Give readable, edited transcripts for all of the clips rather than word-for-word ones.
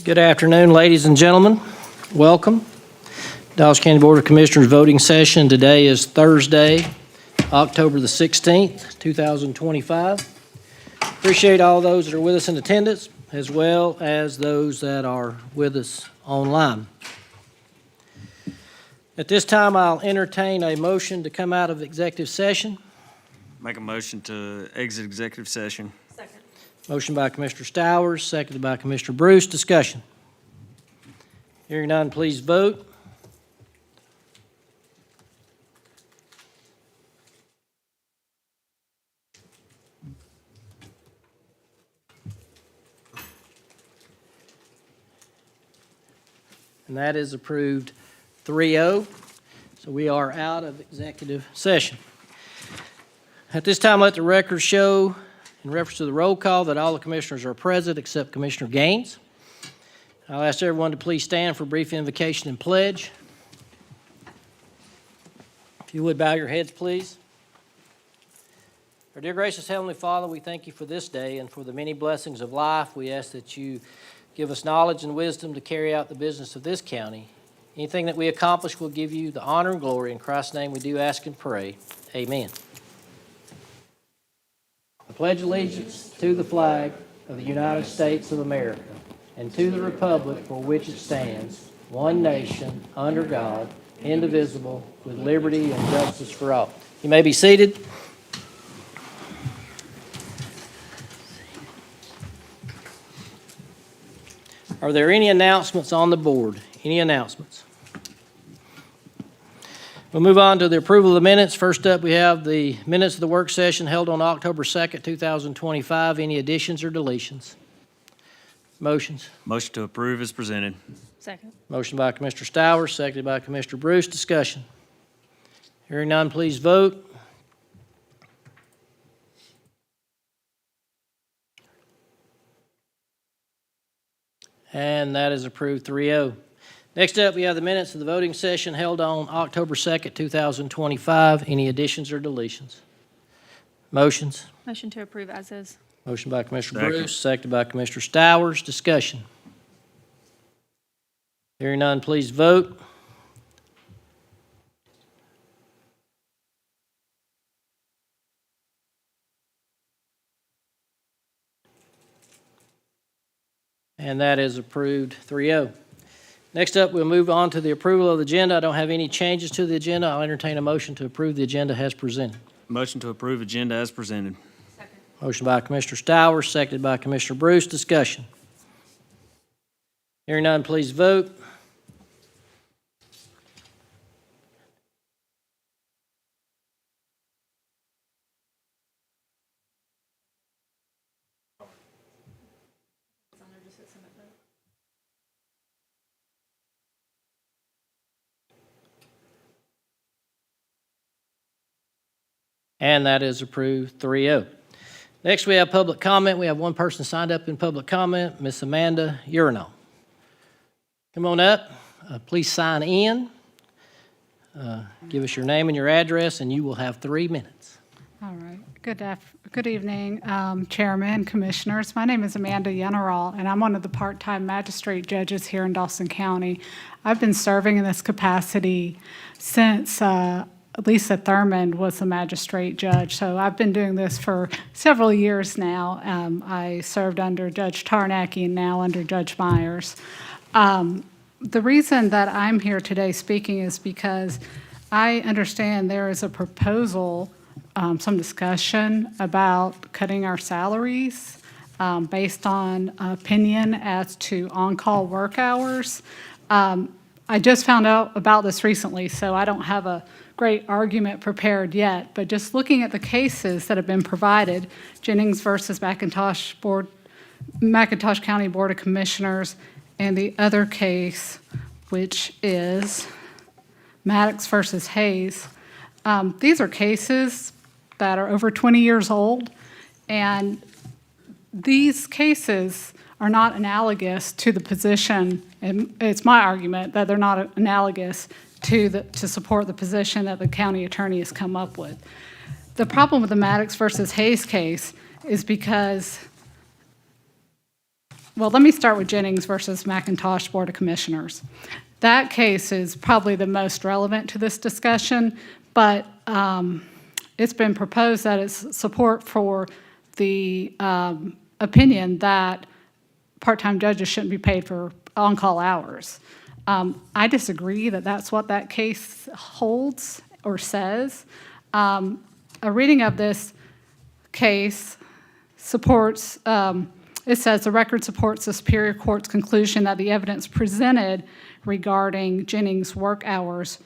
Good afternoon, ladies and gentlemen. Welcome. Dallas County Board of Commissioners voting session. Today is Thursday, October the 16th, 2025. Appreciate all those that are with us in attendance, as well as those that are with us online. At this time, I'll entertain a motion to come out of executive session. Make a motion to exit executive session. Second. Motion by Commissioner Stowers, seconded by Commissioner Bruce. Discussion. Hearing none, please vote. And that is approved 3-0. So we are out of executive session. At this time, let the record show, in reference to the roll call, that all the commissioners are present except Commissioner Gaines. I'll ask everyone to please stand for a brief invocation and pledge. If you would bow your heads, please. Our dear gracious Heavenly Father, we thank you for this day and for the many blessings of life. We ask that you give us knowledge and wisdom to carry out the business of this county. Anything that we accomplish will give you the honor and glory. In Christ's name we do ask and pray. Amen. I pledge allegiance to the flag of the United States of America and to the republic for which it stands, one nation, under God, indivisible, with liberty and justice for all. You may be seated. Are there any announcements on the board? Any announcements? We'll move on to the approval of the minutes. First up, we have the minutes of the work session held on October 2nd, 2025. Any additions or deletions? Motions? Motion to approve is presented. Second. Motion by Commissioner Stowers, seconded by Commissioner Bruce. Discussion. Hearing none, please vote. And that is approved 3-0. Next up, we have the minutes of the voting session held on October 2nd, 2025. Any additions or deletions? Motions? Motion to approve as is. Motion by Commissioner Second. Bruce, seconded by Commissioner Stowers. Discussion. Hearing none, please vote. And that is approved 3-0. Next up, we'll move on to the approval of the agenda. I don't have any changes to the agenda. I'll entertain a motion to approve the agenda as presented. Motion to approve agenda as presented. Second. Motion by Commissioner Stowers, seconded by Commissioner Bruce. Discussion. Hearing none, please vote. And that is approved 3-0. Next, we have public comment. We have one person signed up in public comment, Miss Amanda Urinal. Come on up. Please sign in. Give us your name and your address, and you will have 3 minutes. All right. Good evening, Chairman, Commissioners. My name is Amanda Yenneral, and I'm one of the part-time magistrate judges here in Dawson County. I've been serving in this capacity since Lisa Thurmond was the magistrate judge, so I've been doing this for several years now. I served under Judge Tarnacki and now under Judge Myers. The reason that I'm here today speaking is because I understand there is a proposal, some discussion about cutting our salaries based on opinion as to on-call work hours. I just found out about this recently, so I don't have a great argument prepared yet, but just looking at the cases that have been provided, Jennings versus McIntosh County Board of Commissioners, and the other case, which is Maddox versus Hayes. These are cases that are over 20 years old, and these cases are not analogous to the position, and it's my argument that they're not analogous to support the position that the county attorney has come up with. The problem with the Maddox versus Hayes case is because well, let me start with Jennings versus McIntosh Board of Commissioners. That case is probably the most relevant to this discussion, but it's been proposed that it's support for the opinion that part-time judges shouldn't be paid for on-call hours. I disagree that that's what that case holds or says. A reading of this case supports, it says the record supports the Superior Court's conclusion that the evidence presented regarding Jennings' work hours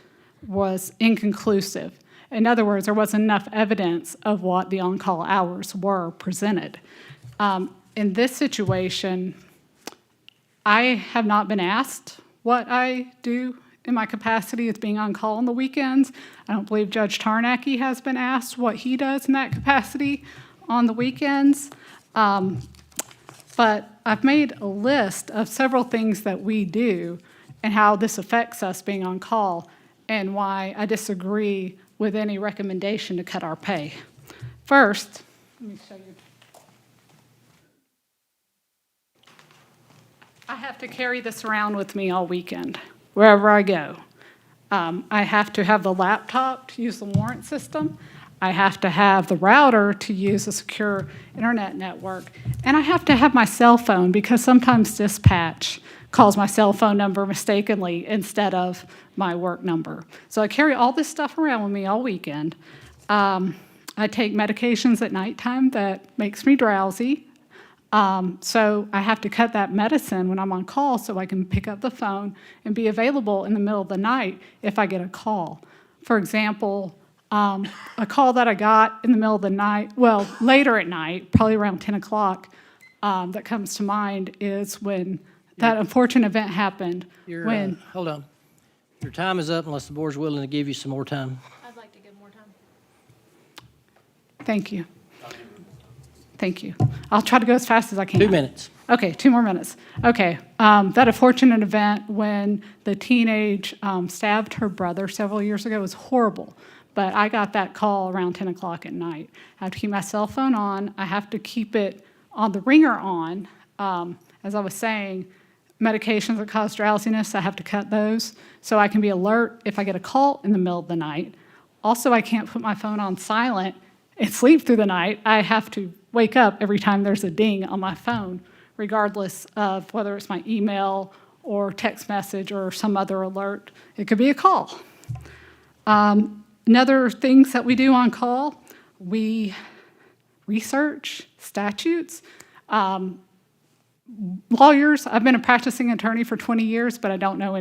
was inconclusive. In other words, there wasn't enough evidence of what the on-call hours were presented. In this situation, I have not been asked what I do in my capacity as being on call on the weekends. I don't believe Judge Tarnacki has been asked what he does in that capacity on the weekends. But I've made a list of several things that we do and how this affects us being on call and why I disagree with any recommendation to cut our pay. First, let me show you. I have to carry this around with me all weekend, wherever I go. I have to have the laptop to use the warrant system. I have to have the router to use a secure internet network. And I have to have my cell phone because sometimes dispatch calls my cell phone number mistakenly instead of my work number. So I carry all this stuff around with me all weekend. I take medications at nighttime that makes me drowsy. So I have to cut that medicine when I'm on call so I can pick up the phone and be available in the middle of the night if I get a call. For example, a call that I got in the middle of the night, well, later at night, probably around 10 o'clock, that comes to mind is when that unfortunate event happened. Hold on. Your time is up unless the board's willing to give you some more time. I'd like to give more time. Thank you. Thank you. I'll try to go as fast as I can. 2 minutes. Okay, 2 more minutes. Okay, that unfortunate event when the teenage stabbed her brother several years ago was horrible. But I got that call around 10 o'clock at night. I have to keep my cell phone on. I have to keep it on the ringer on. As I was saying, medications that cause drowsiness, I have to cut those so I can be alert if I get a call in the middle of the night. Also, I can't put my phone on silent and sleep through the night. I have to wake up every time there's a ding on my phone, regardless of whether it's my email or text message or some other alert. It could be a call. Another things that we do on call, we research statutes. Lawyers, I've been a practicing attorney for 20 years, but I don't know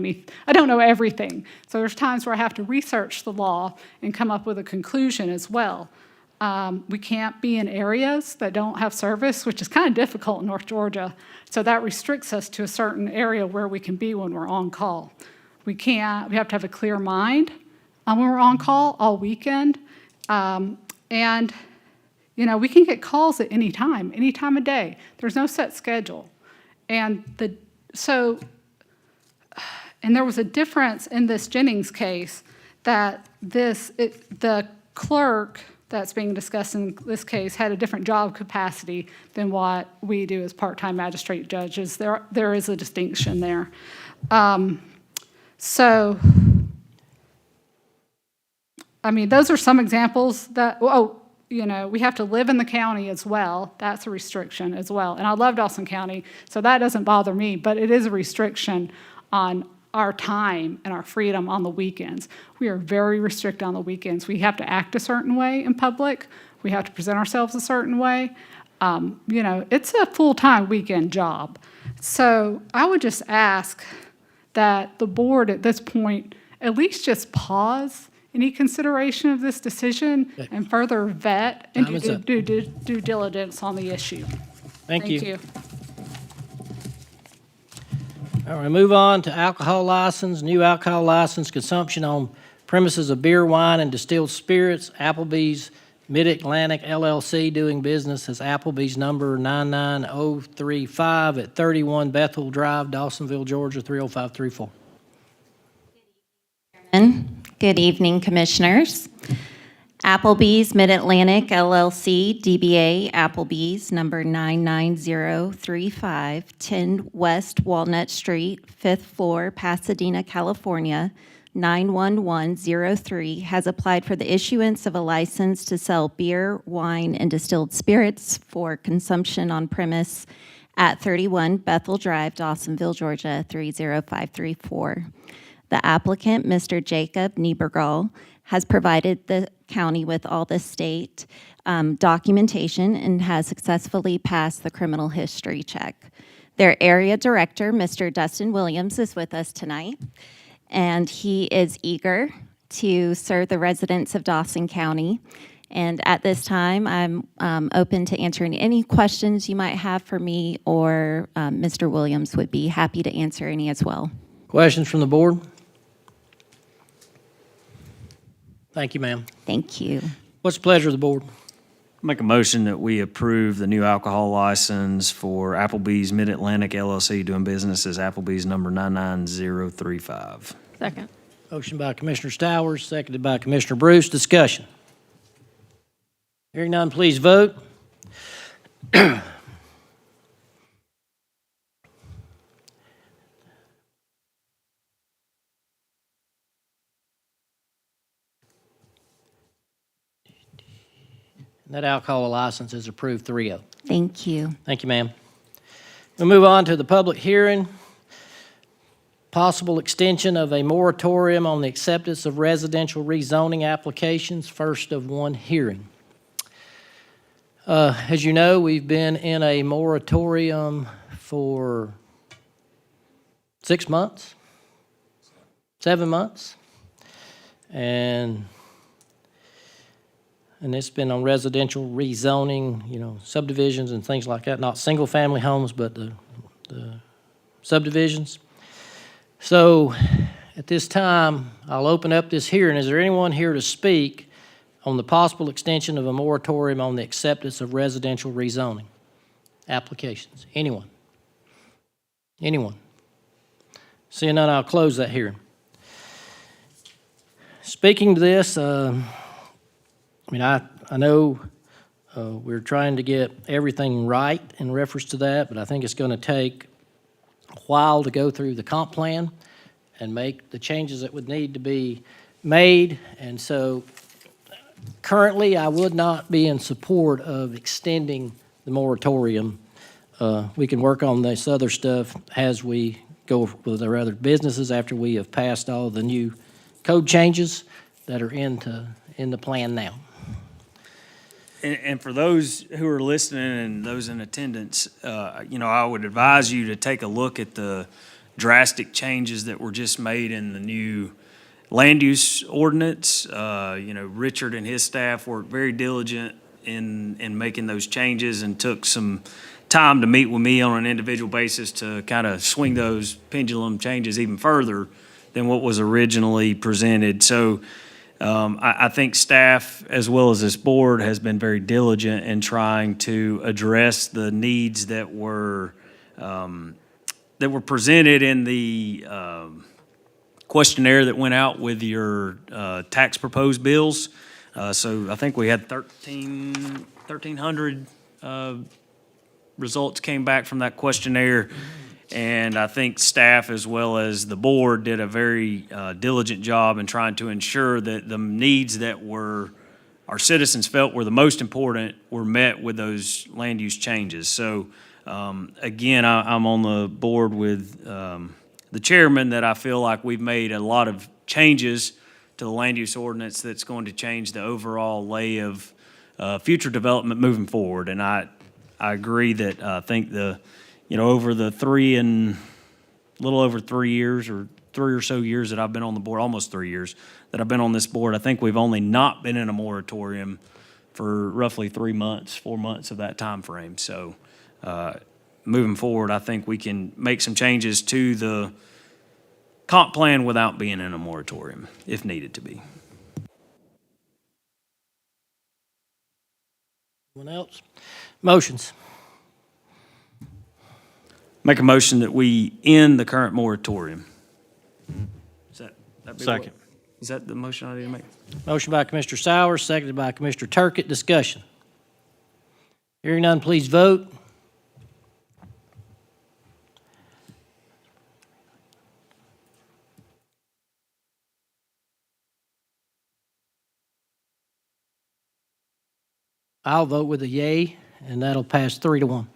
everything. So there's times where I have to research the law and come up with a conclusion as well. We can't be in areas that don't have service, which is kind of difficult in North Georgia. So that restricts us to a certain area where we can be when we're on call. We have to have a clear mind when we're on call all weekend. And, you know, we can get calls at any time of day. There's no set schedule. And there was a difference in this Jennings case that the clerk that's being discussed in this case had a different job capacity than what we do as part-time magistrate judges. There is a distinction there. So, I mean, those are some examples that, you know, we have to live in the county as well. That's a restriction as well. And I love Dawson County, so that doesn't bother me, but it is a restriction on our time and our freedom on the weekends. We are very restricted on the weekends. We have to act a certain way in public. We have to present ourselves a certain way. You know, it's a full-time weekend job. So I would just ask that the board at this point at least just pause any consideration of this decision and further vet and do due diligence on the issue. Thank you. All right, move on to alcohol license, new alcohol license, consumption on premises of beer, wine, and distilled spirits. Applebee's Mid-Atlantic LLC doing business as Applebee's number 99035 at 31 Bethel Drive, Dawsonville, Georgia, 30534. Good evening, Commissioners. Applebee's Mid-Atlantic LLC, DBA Applebee's, number 99035, 10 West Walnut Street, 5th floor, Pasadena, California, 91103, has applied for the issuance of a license to sell beer, wine, and distilled spirits for consumption on premise at 31 Bethel Drive, Dawsonville, Georgia, 30534. The applicant, Mr. Jacob Niebergall, has provided the county with all the state documentation and has successfully passed the criminal history check. Their area director, Mr. Dustin Williams, is with us tonight, and he is eager to serve the residents of Dawson County. And at this time, I'm open to answering any questions you might have for me, or Mr. Williams would be happy to answer any as well. Questions from the board? Thank you, ma'am. Thank you. What's the pleasure of the board? Make a motion that we approve the new alcohol license for Applebee's Mid-Atlantic LLC doing business as Applebee's number 99035. Second. Motion by Commissioner Stowers, seconded by Commissioner Bruce. Discussion. Hearing none, please vote. That alcohol license is approved 3-0. Thank you. Thank you, ma'am. We'll move on to the public hearing. Possible extension of a moratorium on the acceptance of residential rezoning applications, first of one hearing. As you know, we've been in a moratorium for 6 months, 7 months, and it's been on residential rezoning, subdivisions and things like that, not single-family homes, but the subdivisions. So at this time, I'll open up this hearing. Is there anyone here to speak on the possible extension of a moratorium on the acceptance of residential rezoning applications? Anyone? Anyone? Seeing none, I'll close that hearing. Speaking to this, I know we're trying to get everything right in reference to that, but I think it's going to take a while to go through the comp plan and make the changes that would need to be made. And so currently, I would not be in support of extending the moratorium. We can work on this other stuff as we go with our other businesses after we have passed all the new code changes that are in the plan now. And for those who are listening and those in attendance, I would advise you to take a look at the drastic changes that were just made in the new land use ordinance. Richard and his staff worked very diligent in making those changes and took some time to meet with me on an individual basis to kind of swing those pendulum changes even further than what was originally presented. So I think staff, as well as this board, has been very diligent in trying to address the needs that were presented in the questionnaire that went out with your tax proposed bills. So I think we had 1,300 results came back from that questionnaire. And I think staff, as well as the board, did a very diligent job in trying to ensure that the needs that our citizens felt were the most important were met with those land use changes. So again, I'm on the board with the chairman that I feel like we've made a lot of changes to the land use ordinance that's going to change the overall lay of future development moving forward. And I agree that I think over the little over 3 years or 3 or so years that I've been on the board, almost 3 years that I've been on this board, I think we've only not been in a moratorium for roughly 4 months of that time frame. So moving forward, I think we can make some changes to the comp plan without being in a moratorium if needed to be. Anyone else? Motions. Make a motion that we end the current moratorium. Is that Second. Is that the motion I need to make? Motion by Commissioner Sowers, seconded by Commissioner Turkett. Discussion. Hearing none, please vote. I'll vote with a yay, and that'll pass 3-1.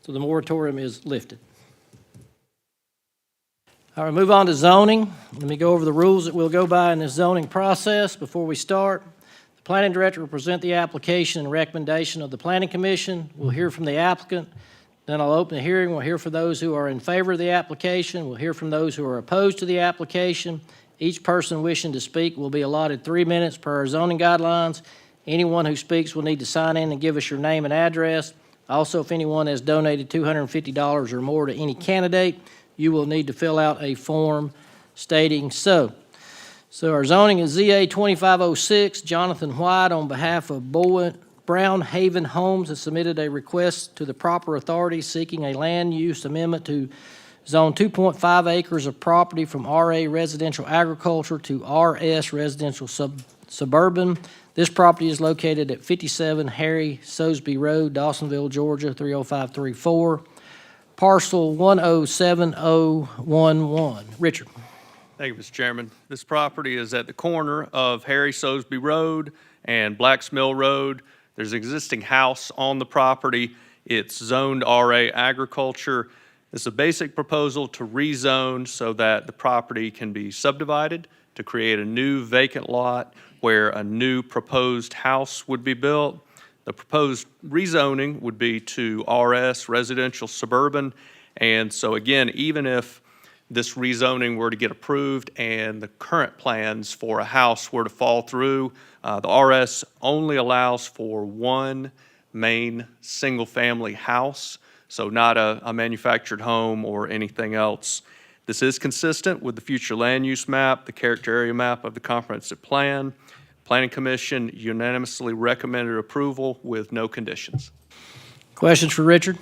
So the moratorium is lifted. All right, move on to zoning. Let me go over the rules that we'll go by in this zoning process before we start. The planning director will present the application and recommendation of the planning commission. We'll hear from the applicant. Then I'll open the hearing. We'll hear from those who are in favor of the application. We'll hear from those who are opposed to the application. Each person wishing to speak will be allotted 3 minutes per our zoning guidelines. Anyone who speaks will need to sign in and give us your name and address. Also, if anyone has donated $250 or more to any candidate, you will need to fill out a form stating so. So our zoning is ZA 2506. Jonathan White, on behalf of Brown Haven Homes, has submitted a request to the proper authority seeking a land use amendment to zone 2.5 acres of property from RA residential agriculture to RS residential suburban. This property is located at 57 Harry Sosby Road, Dawsonville, Georgia, 30534, parcel 1070011. Richard. Thank you, Mr. Chairman. This property is at the corner of Harry Sosby Road and Blacks Mill Road. There's an existing house on the property. It's zoned RA agriculture. It's a basic proposal to rezone so that the property can be subdivided to create a new vacant lot where a new proposed house would be built. The proposed rezoning would be to RS, residential suburban. And so again, even if this rezoning were to get approved and the current plans for a house were to fall through, the RS only allows for one main single-family house, so not a manufactured home or anything else. This is consistent with the future land use map, the character area map of the comprehensive plan. Planning Commission unanimously recommended approval with no conditions. Questions for Richard?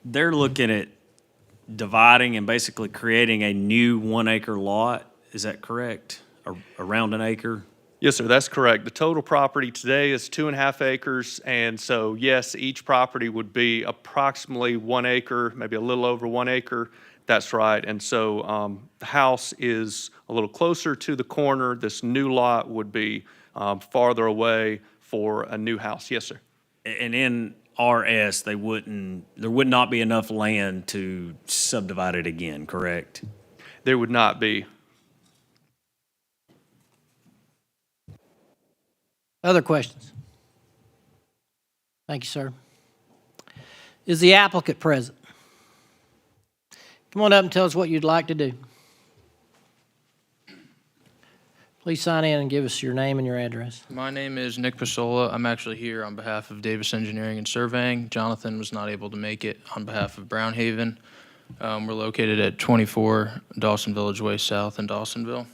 They're looking at dividing and basically creating a new 1 acre lot. Is that correct? Around an acre? Yes, sir, that's correct. The total property today is 2.5 acres, and so yes, each property would be approximately 1 acre, maybe a little over 1 acre. That's right, and so the house is a little closer to the corner. This new lot would be farther away for a new house. Yes, sir. And in RS, there would not be enough land to subdivide it again, correct? There would not be. Other questions? Thank you, sir. Is the applicant present? Come on up and tell us what you'd like to do. Please sign in and give us your name and your address. My name is Nick Pasola. I'm actually here on behalf of Davis Engineering and Surveying. Jonathan was not able to make it on behalf of Brown Haven. We're located at 24 Dawson Village Way South in Dawsonville.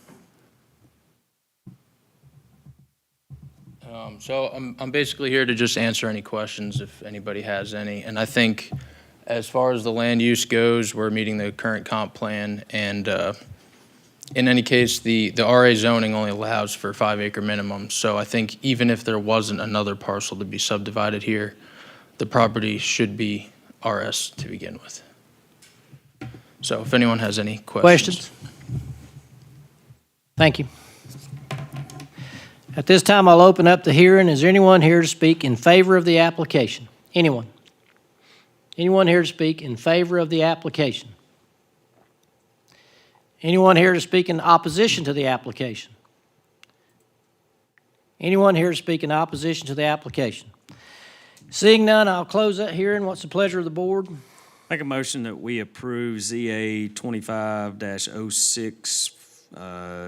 So I'm basically here to just answer any questions if anybody has any. And I think as far as the land use goes, we're meeting the current comp plan. And in any case, the RA zoning only allows for 5 acre minimum. So I think even if there wasn't another parcel to be subdivided here, the property should be RS to begin with. So if anyone has any questions. Thank you. At this time, I'll open up the hearing. Is there anyone here to speak in favor of the application? Anyone? Anyone here to speak in favor of the application? Anyone here to speak in opposition to the application? Anyone here to speak in opposition to the application? Seeing none, I'll close that hearing. What's the pleasure of the board? Make a motion that we approve ZA 25-06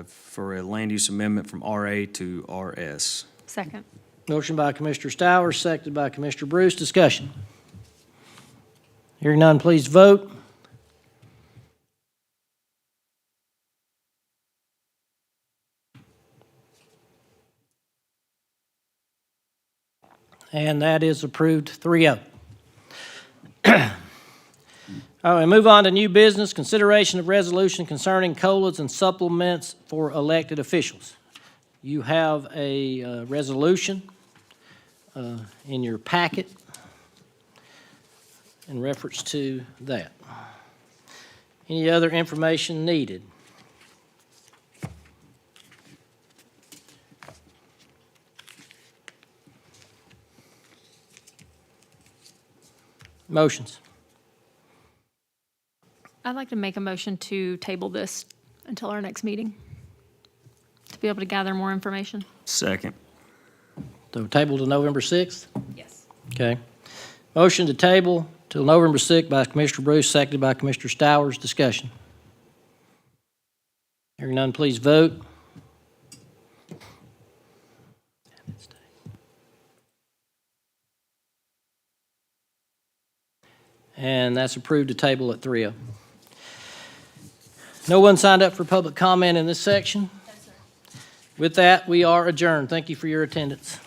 for a land use amendment from RA to RS. Second. Motion by Commissioner Stowers, seconded by Commissioner Bruce. Discussion. Hearing none, please vote. And that is approved 3-0. All right, move on to new business, consideration of resolution concerning COLAs and supplements for elected officials. You have a resolution in your packet in reference to that. Any other information needed? Motions. I'd like to make a motion to table this until our next meeting, to be able to gather more information. Second. So table to November 6th? Yes. Okay. Motion to table till November 6th by Commissioner Bruce, seconded by Commissioner Stowers. Discussion. Hearing none, please vote. And that's approved to table at 3:00. No one signed up for public comment in this section? With that, we are adjourned. Thank you for your attendance.